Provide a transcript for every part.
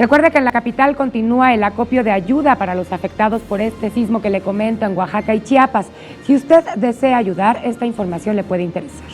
Recuerde que en la capital continúa el acopio de ayuda para los afectados por este sismo que le comento en Oaxaca y Chiapas. Si usted desea ayudar, esta información le puede interesar.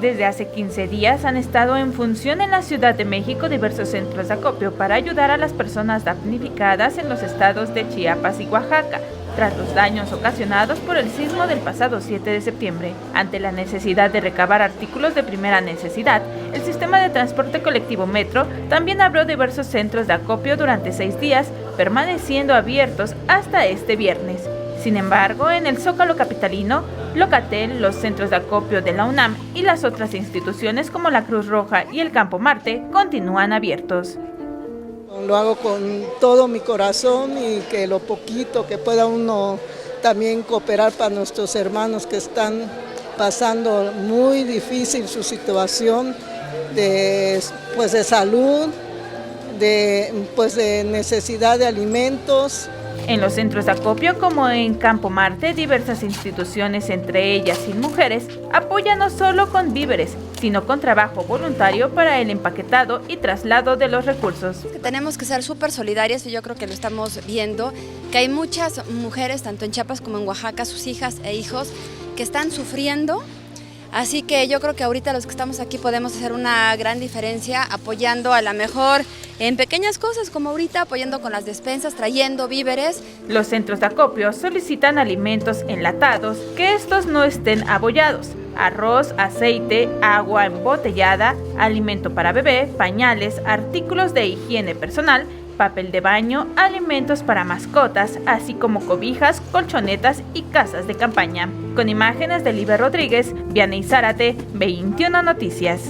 Desde hace 15 días han estado en función en la Ciudad de México diversos centros de acopio para ayudar a las personas damnificadas en los estados de Chiapas y Oaxaca, tras los daños ocasionados por el sismo del pasado 7 de septiembre. Ante la necesidad de recabar artículos de primera necesidad, el sistema de transporte colectivo Metro también abrió diversos centros de acopio durante 6 días, permaneciendo abiertos hasta este viernes. Sin embargo, en el Zócalo capitalino, Locatel, los centros de acopio de la UNAM y las otras instituciones como la Cruz Roja y el Campo Marte continúan abiertos. Lo hago con todo mi corazón y que lo poquito que pueda uno también cooperar para nuestros hermanos que están pasando muy difícil su situación de salud, de necesidad de alimentos. En los centros de acopio, como en Campo Marte, diversas instituciones, entre ellas Sin Mujeres, apoyan no solo con víveres, sino con trabajo voluntario para el empaquetado y traslado de los recursos. Tenemos que ser súper solidarias y yo creo que lo estamos viendo, que hay muchas mujeres, tanto en Chiapas como en Oaxaca, sus hijas e hijos, que están sufriendo. Así que yo creo que ahorita los que estamos aquí podemos hacer una gran diferencia apoyando a la mejor en pequeñas cosas como ahorita, apoyando con las despensas, trayendo víveres. Los centros de acopio solicitan alimentos enlatados, que estos no estén abollados, arroz, aceite, agua embotellada, alimento para bebé, pañales, artículos de higiene personal, papel de baño, alimentos para mascotas, así como cobijas, colchonetas y casas de campaña. Con imágenes de Liber Rodríguez, Vianey Zárate, 21 Noticias.